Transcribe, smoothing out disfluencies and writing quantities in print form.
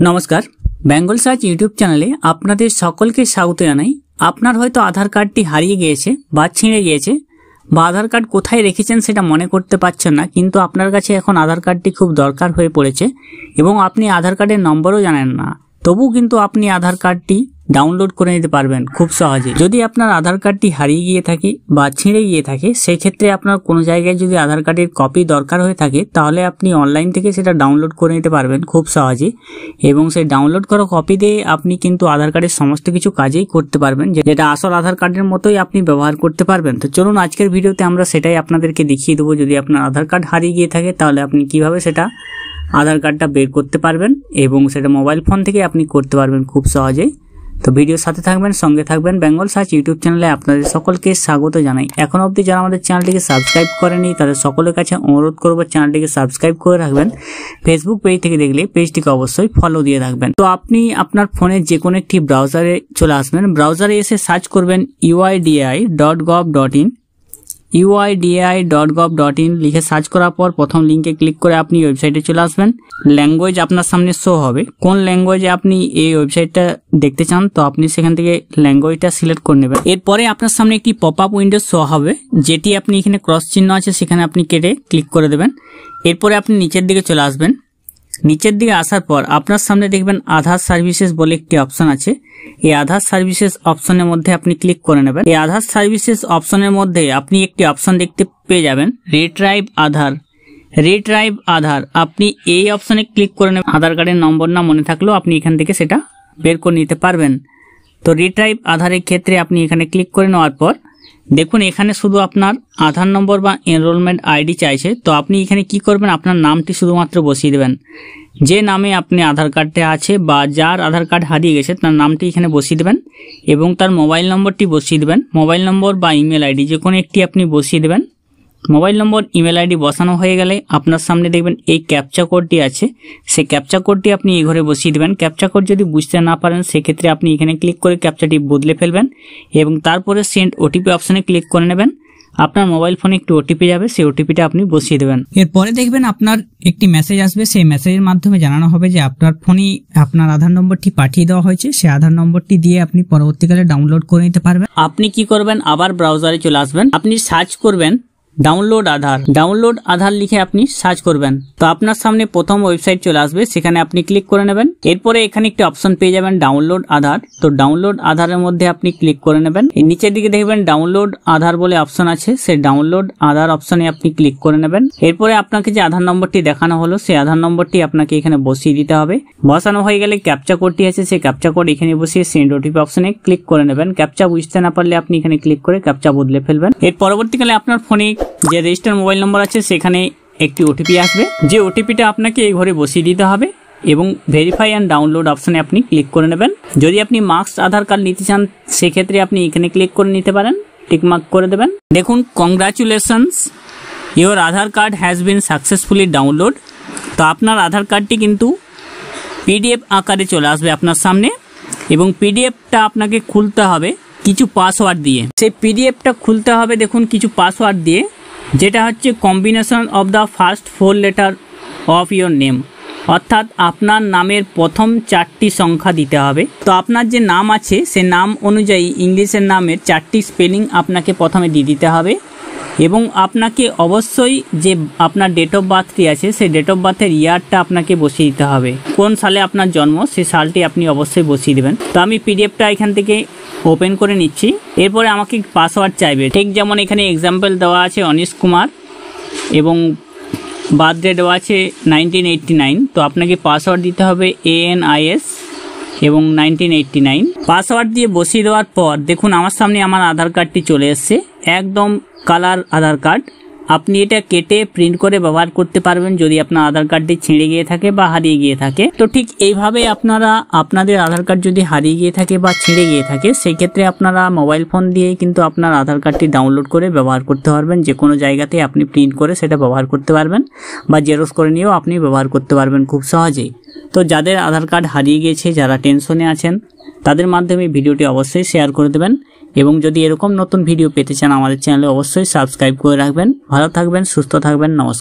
नमस्कार बेंगल सार्च यूट्यूब चैनले आपनादेर सकलके स्वागत जानाई। आपनार हयतो आधार कार्डटी हारिये गियेछे बा छिंड़े गियेछे बा आधार कार्ड कोथाय रेखेछेन सेटा मने करते पारछेन ना, किन्तु आपनार काछे एखन आधार कार्डटी खूब दरकार हये पड़ेछे एबं आपनि आधार कार्डेर नम्बरও जानेन ना, तबुओ किन्तु आपनि आधार कार्डटी डाउनलोड करे निते पारबेन खूब सहजे। यदि आपनार आधार कार्डटी हारिये गिये थाके बा छिंड़े गिये थाके सेई क्षेत्रे आपनार कोनो जायगाय यदि आधार कार्डेर कपि दरकार हये थाके ताहले आपनि अनलाइन थेके सेटा डाउनलोड करे निते पारबेन खूब सहजे एबं सेई डाउनलोड करा कपि दिये आपनि किन्तु आधार कार्डेर समस्त किछु काजेई करते पारबेन, जेटा आसल आधार कार्डेर मतोई आपनि व्यवहार करते पारबेन। तो चलुन आजकेर भिडियोते आमरा सेटाई आपनादेरके देखिये देबो। यदि आपनार आधार कार्ड हारिये गिये थाके ताहले आपनि किभाबे सेटा आधार कार्डटा बेर करते पारबेन एबं सेटा मोबाइल फोन थेके आपनि करते पारबेन खूब सहजेई। तो भिडियो साथे थाकबेन, संगे थाकबेन। बेंगल सार्च यूट्यूब चैनेले आपनादेर सकलके स्वागत जानाई। एखोनो अब्दि जारा आमादेर चैनेलटिके साबस्क्राइब करेननि तादेर सकलेर काछे अनुरोध करब चैनेलटिके साबस्क्राइब करे राखबेन। फेसबुक पेज थेके देखले पेजटिके अवश्यई फलो दिये राखबेन। तो आपनि आपनार फोने जे कोनो एकटी ब्राउजारे चले आसबेन, ब्राउजारे एसे सार्च करबेन uidi.gov.in uidi.gov.in लिखे सार्च करार पर प्रथम लिंके क्लिक करे आपनी वेबसाइटे चले आसबेन। लैंग्वेज आपनार सामने शो होबे, कोन लैंग्वेजे आपनी এই ওয়েবসাইটটা দেখতে চান তো আপনি সেখান থেকে ল্যাঙ্গুয়েজটা সিলেক্ট করে নেবেন। এরপরে আপনার সামনে একটি পপআপ উইন্ডো শো হবে, যেটি আপনি এখানে ক্রস চিহ্ন আছে সেখানে আপনি কেটে ক্লিক করে দেবেন। এরপরে আপনি নিচের দিকে চলে আসবেন। নিচের দিকে আসার পর আপনার সামনে দেখবেন আধার সার্ভিসেস বলে একটি অপশন আছে। এই আধার সার্ভিসেস অপশনের মধ্যে আপনি ক্লিক করে নেবেন। এই আধার সার্ভিসেস অপশনের মধ্যে আপনি একটি অপশন দেখতে পেয়ে যাবেন রিট্রাইভ আধার। রিট্রাইভ আধার আপনি এই অপশনে ক্লিক করে নেবেন। আধার কার্ডের নম্বর না মনে থাকলেও আপনি এখান থেকে সেটা বের করে নিতে পারবেন। তো রিট্রাইভ আধারের ক্ষেত্রে আপনি এখানে ক্লিক করে নেওয়ার পর দেখুন এখানে শুধু আপনার আধার নম্বর বা এনরোলমেন্ট আইডি চাইছে। তো আপনি এখানে কি করবেন, আপনার নামটি শুধুমাত্র বসিয়ে দেবেন। যে নামে আপনি আধার কার্ডে আছে বা যার আধার কার্ড হারিয়ে গেছে তার নামটি এখানে বসিয়ে দেবেন এবং তার মোবাইল নম্বরটি বসিয়ে দেবেন। মোবাইল নম্বর বা ইমেল আইডি যে কোনো একটি আপনি বসিয়ে দেবেন। মোবাইল নম্বর ইমেল আইডি বসানো হয়ে গেলে আপনার সামনে দেখবেন এই ক্যাপচা কোডটি আছে, সেই ক্যাপচা কোডটি আপনি এই ঘরে বসিয়ে দেবেন। ক্যাপচা কোড যদি বুঝতে না পারেন সেক্ষেত্রে আপনি এখানে ক্লিক করে ক্যাপচাটি বদলে ফেলবেন এবং তারপরে সেন্ড ওটিপি অপশনে ক্লিক করে নেবেন। আপনার মোবাইল ফোনে একটি ওটিপি যাবে, সেই ওটিপিটা আপনি বসিয়ে দেবেন। এরপরে দেখবেন আপনার একটি মেসেজ আসবে, সেই মেসেজের মাধ্যমে জানানো হবে যে আপনার ফোনে আপনার আধার নম্বরটি পাঠিয়ে দেওয়া হয়েছে। সেই আধার নম্বরটি দিয়ে আপনি পরবর্তীকালে ডাউনলোড করে নিতে পারবেন। আপনি কি করবেন, আবার ব্রাউজারে চলে আসবেন, আপনি সার্চ করবেন ডাউনলোড আধার। ডাউনলোড আধার লিখে আপনি সার্চ করবেন। তো আপনার সামনে প্রথম ওয়েবসাইট চলে আসবে, সেখানে আপনি ক্লিক করে নেবেন। এরপরে এখানে একটি অপশন পেয়ে যাবেন ডাউনলোড আধার। তো ডাউনলোড আধারের মধ্যে আপনি ক্লিক করে নেবেন। এই নিচের দিকে দেখবেন ডাউনলোড আধার বলে অপশন আছে, সেই ডাউনলোড আধার অপশনে আপনি ক্লিক করে নেবেন। এরপরে আপনাকে যে আধার নম্বরটি দেখানো হলো সেই আধার নম্বরটি আপনাকে এখানে বসিয়ে দিতে হবে। বসানো হয়ে গেলে ক্যাপচা কোডটি আছে, সেই ক্যাপচা কোড এখানে বসিয়ে সেন্ড ওটিপি অপশনে ক্লিক করে নেবেন। ক্যাপচা বুঝতে না পারলে আপনি এখানে ক্লিক করে ক্যাপচা বদলে ফেলবেন। এর পরবর্তীকালে আপনার ফোনে যে রেজিস্টার মোবাইল নম্বর আছে সেখানে একটি ওটিপি আসবে, যে ওটিপিটা আপনাকে এই ঘরে বসিয়ে দিতে হবে এবং ভেরিফাই অ্যান্ড ডাউনলোড অপশনে আপনি ক্লিক করে নেবেন। যদি আপনি মার্কস আধার কার্ড নিতে চান সেক্ষেত্রে আপনি এখানে ক্লিক করে নিতে পারেন, টিকমার্ক করে দেবেন। দেখুন congratulations, your Aadhaar card has been successfully download. তো আপনার আধার কার্ডটি কিন্তু পিডিএফ আকারে চলে আসবে আপনার সামনে এবং পিডিএফটা আপনাকে খুলতে হবে কিছু পাসওয়ার্ড দিয়ে। সেই পিডিএফটা খুলতে হবে দেখুন কিছু পাসওয়ার্ড দিয়ে, যেটা হচ্ছে combination of the first 4 letter of your name, অর্থাৎ আপনার নামের প্রথম 4টি সংখ্যা দিতে হবে। তো আপনার যে নাম আছে সে নাম অনুযায়ী ইংলিশের নামের 4টি স্পেলিং আপনাকে প্রথমে দিয়ে দিতে হবে এবং আপনাকে অবশ্যই যে আপনার ডেট অফ বার্থটি আছে সেই ডেট অফ বার্থের ইয়ারটা আপনাকে বসিয়ে দিতে হবে। কোন সালে আপনার জন্ম সেই সালটি আপনি অবশ্যই বসিয়ে দেবেন। তো আমি পিডিএফটা এখান থেকে ওপেন করে নিচ্ছি। এরপরে আমাকে পাসওয়ার্ড চাইবে, ঠিক যেমন এখানে এক্সাম্পল দেওয়া আছে অনিশ কুমার এবং বার্থডে দেওয়া আছে 1989। তো আপনাকে পাসওয়ার্ড দিতে হবে ANIS এবং 1989। পাসওয়ার্ড দিয়ে বসিয়ে দেওয়ার পর দেখুন আমার সামনে আমার আধার কার্ডটি চলে এসেছে, একদম কালার আধার কার্ড। আপনি এটা কেটে প্রিন্ট করে ব্যবহার করতে পারবেন যদি আপনার আধার কার্ডটি ছিঁড়ে গিয়ে থাকে বা হারিয়ে গিয়ে থাকে। তো ঠিক এইভাবে আপনারা আপনাদের আধার কার্ড যদি হারিয়ে গিয়ে থাকে বা ছিঁড়ে গিয়ে থাকে সেই ক্ষেত্রে আপনারা মোবাইল ফোন দিয়েই কিন্তু আপনার আধার কার্ডটি ডাউনলোড করে ব্যবহার করতে পারবেন। যে কোনো জায়গাতে আপনি প্রিন্ট করে সেটা ব্যবহার করতে পারবেন বা জেরক্স করে নিয়েও আপনি ব্যবহার করতে পারবেন খুব সহজেই। তো যাদের আধার কার্ড হারিয়ে গিয়েছে, যারা টেনশনে আছেন, তাদের মাধ্যমে ভিডিওটি অবশ্যই শেয়ার করে দেবেন এবং যদি এরকম নতুন ভিডিও পেতে চান আমাদের চ্যানেলে অবশ্যই সাবস্ক্রাইব করে রাখবেন। ভালো থাকবেন, সুস্থ থাকবেন, নমস্কার।